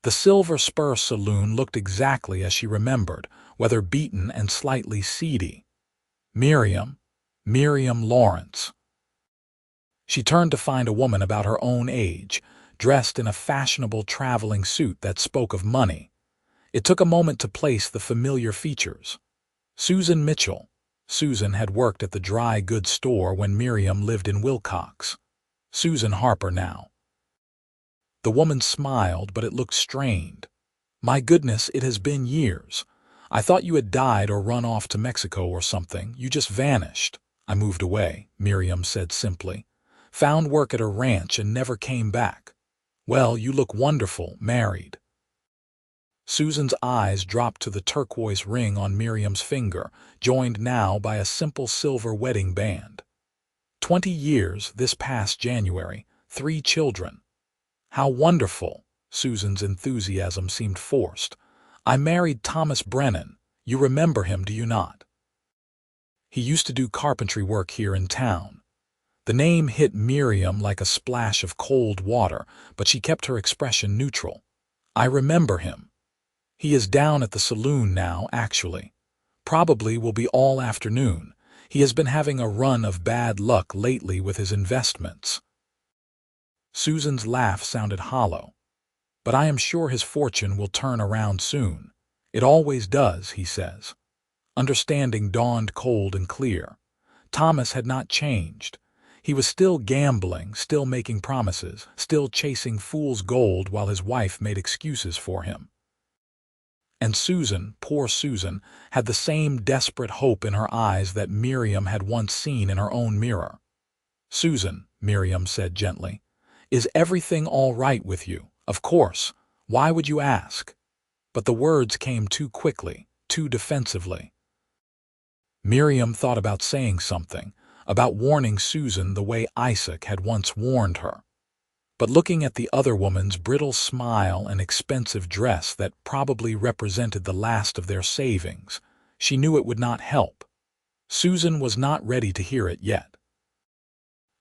Speaker 1: The Silver Spur Saloon looked exactly as she remembered, weather-beaten and slightly seedy. Miriam Lawrence. She turned to find a woman about her own age, dressed in a fashionable traveling suit that spoke of money. It took a moment to place the familiar features. Susan Mitchell. Susan had worked at the dry goods store when Miriam lived in Wilcox. Susan Harper now. The woman smiled, but it looked strained. "My goodness, it has been years. I thought you had died or run off to Mexico or something. You just vanished." "I moved away," Miriam said simply. "Found work at a ranch and never came back." "Well, you look wonderful, married." Susan's eyes dropped to the turquoise ring on Miriam's finger, joined now by a simple silver wedding band. 20 years this past January, 3 children. "How wonderful!" Susan's enthusiasm seemed forced. "I married Thomas Brennan. You remember him, do you not? He used to do carpentry work here in town." The name hit Miriam like a splash of cold water, but she kept her expression neutral. "I remember him. He is down at the saloon now, actually. Probably will be all afternoon. He has been having a run of bad luck lately with his investments." Susan's laugh sounded hollow. "But I am sure his fortune will turn around soon. It always does, he says." Understanding dawned cold and clear. Thomas had not changed. He was still gambling, still making promises, still chasing fool's gold while his wife made excuses for him. And Susan, poor Susan, had the same desperate hope in her eyes that Miriam had once seen in her own mirror. "Susan," Miriam said gently, "is everything all right with you? Of course. Why would you ask?" But the words came too quickly, too defensively. Miriam thought about saying something, about warning Susan the way Isaac had once warned her. But looking at the other woman's brittle smile and expensive dress that probably represented the last of their savings, she knew it would not help. Susan was not ready to hear it yet.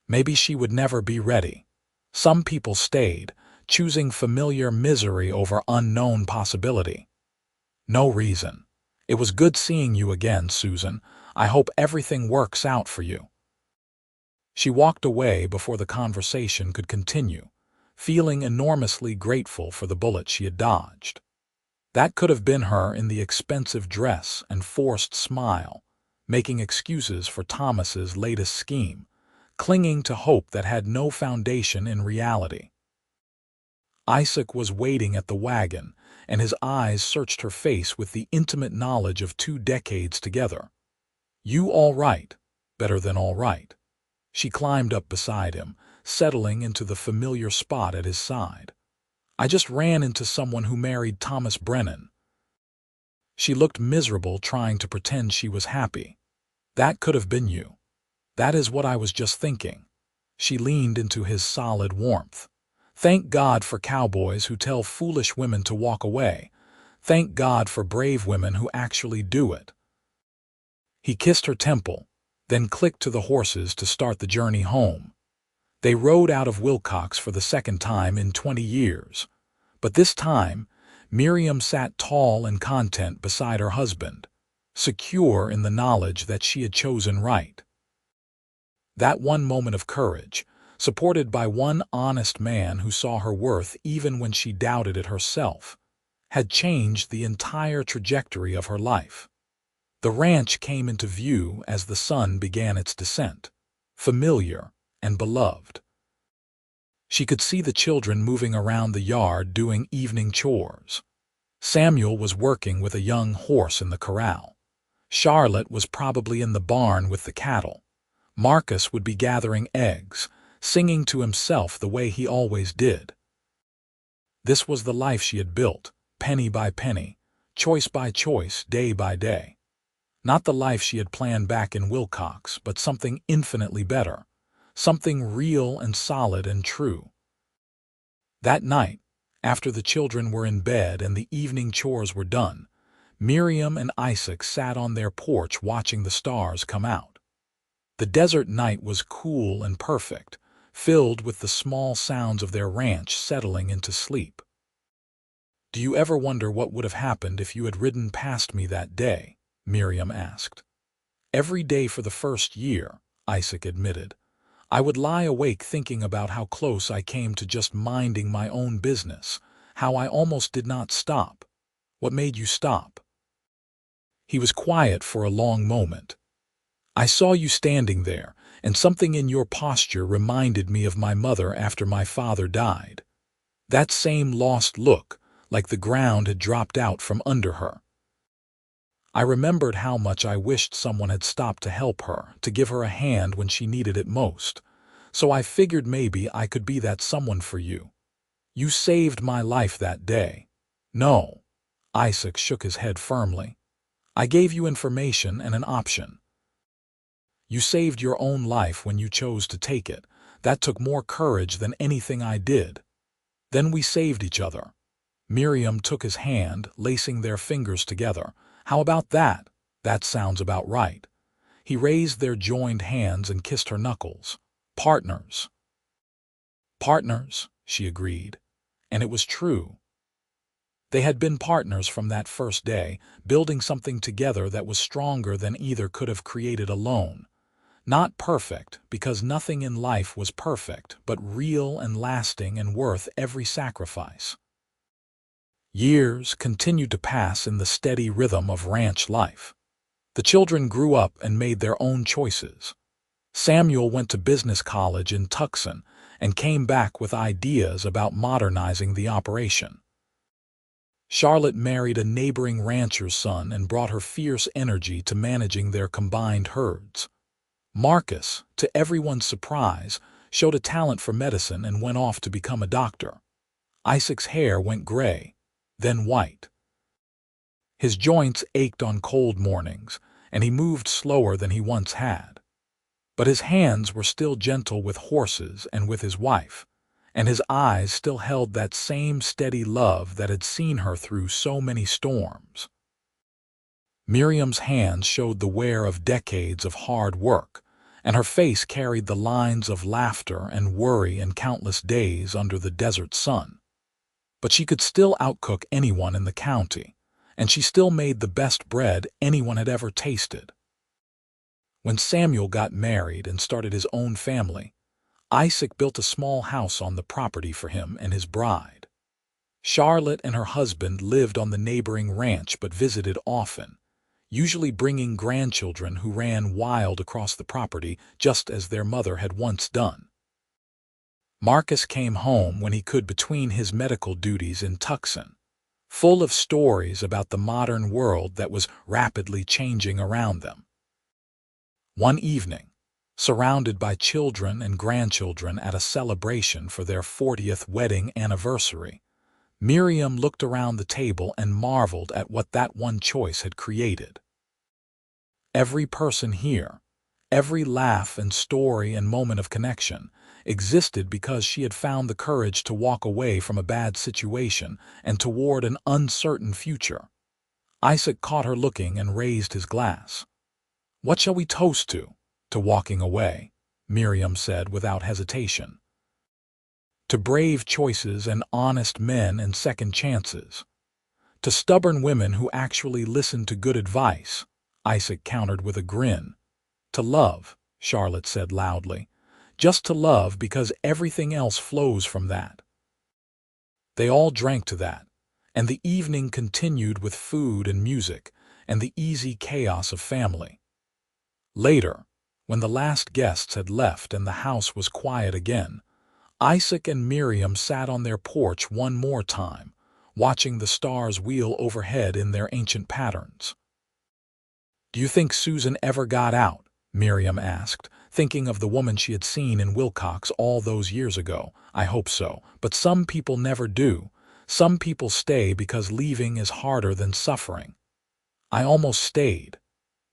Speaker 1: Maybe she would never be ready. Some people stayed, choosing familiar misery over unknown possibility. "No reason. It was good seeing you again, Susan. I hope everything works out for you." She walked away before the conversation could continue, feeling enormously grateful for the bullet she had dodged. That could have been her in the expensive dress and forced smile, making excuses for Thomas's latest scheme, clinging to hope that had no foundation in reality. Isaac was waiting at the wagon, and his eyes searched her face with the intimate knowledge of 2 decades together. "You all right?" "Better than all right." She climbed up beside him, settling into the familiar spot at his side. "I just ran into someone who married Thomas Brennan." She looked miserable, trying to pretend she was happy. "That could have been you." "That is what I was just thinking." She leaned into his solid warmth. "Thank God for cowboys who tell foolish women to walk away. Thank God for brave women who actually do it." He kissed her temple, then clicked to the horses to start the journey home. They rode out of Wilcox for the second time in 20 years. But this time, Miriam sat tall and content beside her husband, secure in the knowledge that she had chosen right. That one moment of courage, supported by one honest man who saw her worth even when she doubted it herself, had changed the entire trajectory of her life. The ranch came into view as the sun began its descent, familiar and beloved. She could see the children moving around the yard doing evening chores. Samuel was working with a young horse in the corral. Charlotte was probably in the barn with the cattle. Marcus would be gathering eggs, singing to himself the way he always did. This was the life she had built, penny by penny, choice by choice, day by day. Not the life she had planned back in Wilcox, but something infinitely better, something real and solid and true. That night, after the children were in bed and the evening chores were done, Miriam and Isaac sat on their porch watching the stars come out. The desert night was cool and perfect, filled with the small sounds of their ranch settling into sleep. "Do you ever wonder what would have happened if you had ridden past me that day?" Miriam asked. "Every day for the first year," Isaac admitted. "I would lie awake thinking about how close I came to just minding my own business, how I almost did not stop. What made you stop?" He was quiet for a long moment. "I saw you standing there, and something in your posture reminded me of my mother after my father died. That same lost look, like the ground had dropped out from under her. I remembered how much I wished someone had stopped to help her, to give her a hand when she needed it most. So I figured maybe I could be that someone for you. You saved my life that day." "No." Isaac shook his head firmly. "I gave you information and an option. You saved your own life when you chose to take it. That took more courage than anything I did. Then we saved each other." Miriam took his hand, lacing their fingers together. "How about that? That sounds about right." He raised their joined hands and kissed her knuckles. "Partners." "Partners," she agreed. And it was true. They had been partners from that first day, building something together that was stronger than either could have created alone. Not perfect, because nothing in life was perfect, but real and lasting and worth every sacrifice. Years continued to pass in the steady rhythm of ranch life. The children grew up and made their own choices. Samuel went to business college in Tucson and came back with ideas about modernizing the operation. Charlotte married a neighboring rancher's son and brought her fierce energy to managing their combined herds. Marcus, to everyone's surprise, showed a talent for medicine and went off to become a doctor. Isaac's hair went gray, then white. His joints ached on cold mornings, and he moved slower than he once had. But his hands were still gentle with horses and with his wife, and his eyes still held that same steady love that had seen her through so many storms. Miriam's hands showed the wear of decades of hard work, and her face carried the lines of laughter and worry and countless days under the desert sun. But she could still outcook anyone in the county, and she still made the best bread anyone had ever tasted. When Samuel got married and started his own family, Isaac built a small house on the property for him and his bride. Charlotte and her husband lived on the neighboring ranch but visited often, usually bringing grandchildren who ran wild across the property just as their mother had once done. Marcus came home when he could between his medical duties in Tucson, full of stories about the modern world that was rapidly changing around them. One evening, surrounded by children and grandchildren at a celebration for their 40th wedding anniversary, Miriam looked around the table and marveled at what that one choice had created. Every person here, every laugh and story and moment of connection, existed because she had found the courage to walk away from a bad situation and toward an uncertain future. Isaac caught her looking and raised his glass. "What shall we toast to?" "To walking away," Miriam said without hesitation. "To brave choices and honest men and second chances. To stubborn women who actually listen to good advice," Isaac countered with a grin. "To love," Charlotte said loudly. "Just to love because everything else flows from that." They all drank to that, and the evening continued with food and music, and the easy chaos of family. Later, when the last guests had left and the house was quiet again, Isaac and Miriam sat on their porch one more time, watching the stars wheel overhead in their ancient patterns. "Do you think Susan ever got out?" Miriam asked, thinking of the woman she had seen in Wilcox all those years ago. "I hope so, but some people never do. Some people stay because leaving is harder than suffering. I almost stayed,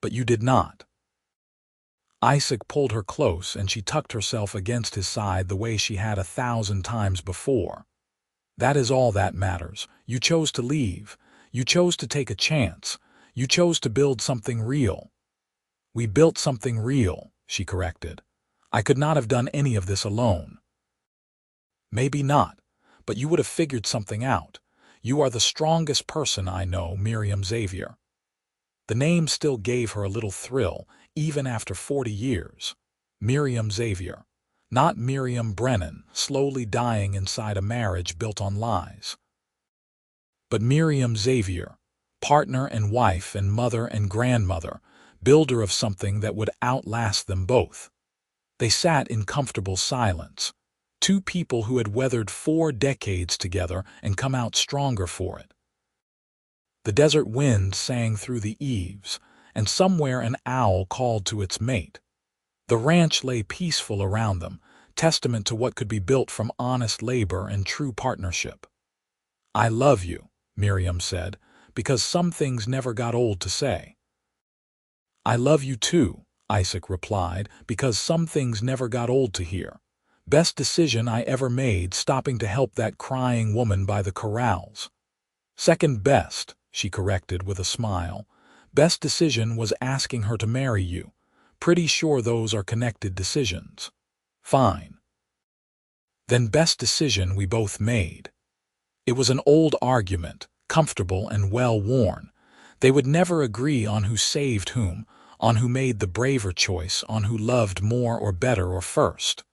Speaker 1: but you did not." Isaac pulled her close and she tucked herself against his side the way she had 1,000 times before. "That is all that matters. You chose to leave. You chose to take a chance. You chose to build something real." "We built something real," she corrected. "I could not have done any of this alone." "Maybe not, but you would have figured something out. You are the strongest person I know, Miriam Xavier." The name still gave her a little thrill, even after 40 years. Miriam Xavier, not Miriam Brennan, slowly dying inside a marriage built on lies. But Miriam Xavier, partner and wife and mother and grandmother, builder of something that would outlast them both. They sat in comfortable silence, two people who had weathered 4 decades together and come out stronger for it. The desert wind sang through the eaves, and somewhere an owl called to its mate. The ranch lay peaceful around them, testament to what could be built from honest labor and true partnership. "I love you," Miriam said, "because some things never got old to say." "I love you too," Isaac replied, "because some things never got old to hear. Best decision I ever made, stopping to help that crying woman by the corrals." "Second best," she corrected with a smile. "Best decision was asking her to marry you. Pretty sure those are connected decisions." "Fine. Then best decision we both made." It was an old argument, comfortable and well-worn. They would never agree on who saved whom, on who made the braver choice, on who loved more or better or first.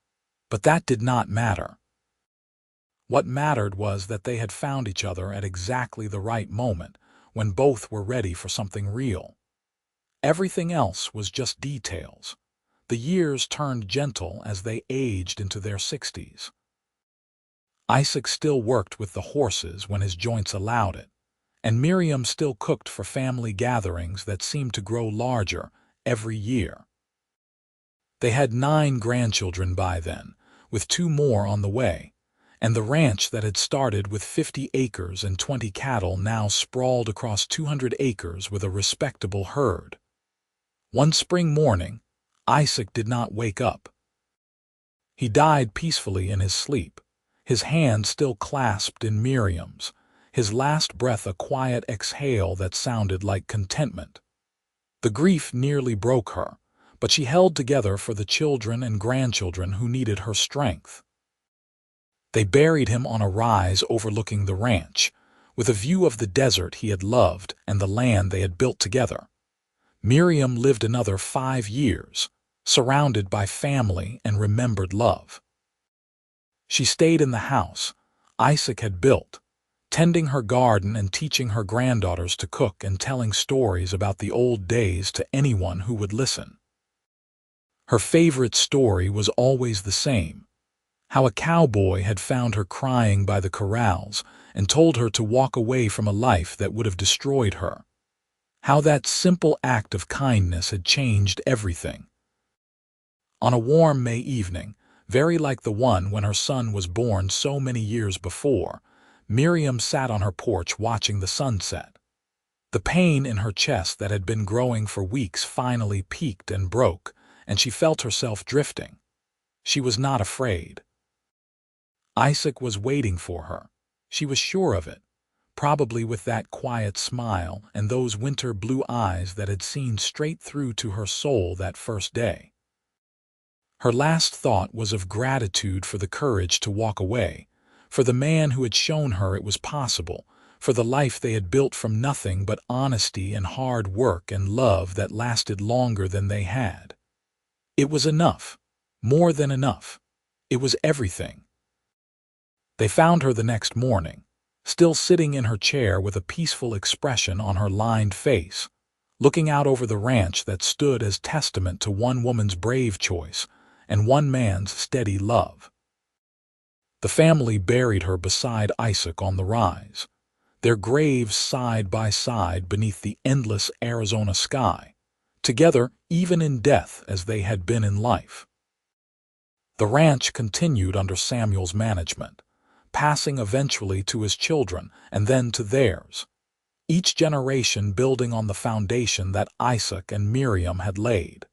Speaker 1: But that did not matter. What mattered was that they had found each other at exactly the right moment, when both were ready for something real. Everything else was just details. The years turned gentle as they aged into their 60s. Isaac still worked with the horses when his joints allowed it, and Miriam still cooked for family gatherings that seemed to grow larger every year. They had 9 grandchildren by then, with 2 more on the way, and the ranch that had started with 50 acres and 20 cattle now sprawled across 200 acres with a respectable herd. One spring morning, Isaac did not wake up. He died peacefully in his sleep, his hand still clasped in Miriam's, his last breath a quiet exhale that sounded like contentment. The grief nearly broke her, but she held together for the children and grandchildren who needed her strength. They buried him on a rise overlooking the ranch, with a view of the desert he had loved and the land they had built together. Miriam lived another 5 years, surrounded by family and remembered love. She stayed in the house Isaac had built, tending her garden and teaching her granddaughters to cook and telling stories about the old days to anyone who would listen. Her favorite story was always the same: how a cowboy had found her crying by the corrals and told her to walk away from a life that would have destroyed her. How that simple act of kindness had changed everything. On a warm May evening, very like the one when her son was born so many years before, Miriam sat on her porch watching the sunset. The pain in her chest that had been growing for weeks finally peaked and broke, and she felt herself drifting. She was not afraid. Isaac was waiting for her. She was sure of it, probably with that quiet smile and those winter blue eyes that had seen straight through to her soul that first day. Her last thought was of gratitude for the courage to walk away, for the man who had shown her it was possible, for the life they had built from nothing but honesty and hard work and love that lasted longer than they had. It was enough, more than enough. It was everything. They found her the next morning, still sitting in her chair with a peaceful expression on her lined face. looking out over the ranch that stood as testament to one woman's brave choice and one man's steady love. The family buried her beside Isaac on the rise, their graves side by side beneath the endless Arizona sky, together even in death as they had been in life. The ranch continued under Samuel's management, passing eventually to his children and then to theirs, each generation building on the foundation that Isaac and Miriam had laid.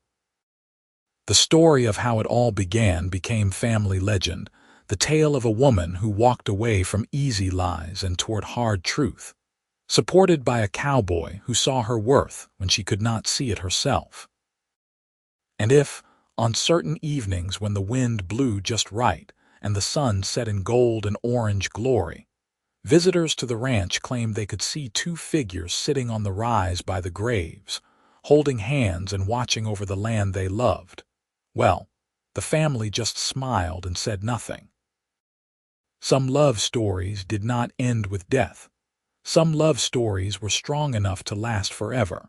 Speaker 1: The story of how it all began became family legend, the tale of a woman who walked away from easy lies and toward hard truth, supported by a cowboy who saw her worth when she could not see it herself. And if, on certain evenings when the wind blew just right and the sun set in gold and orange glory, visitors to the ranch claimed they could see two figures sitting on the rise by the graves, holding hands and watching over the land they loved, well, the family just smiled and said nothing. Some love stories did not end with death. Some love stories were strong enough to last forever.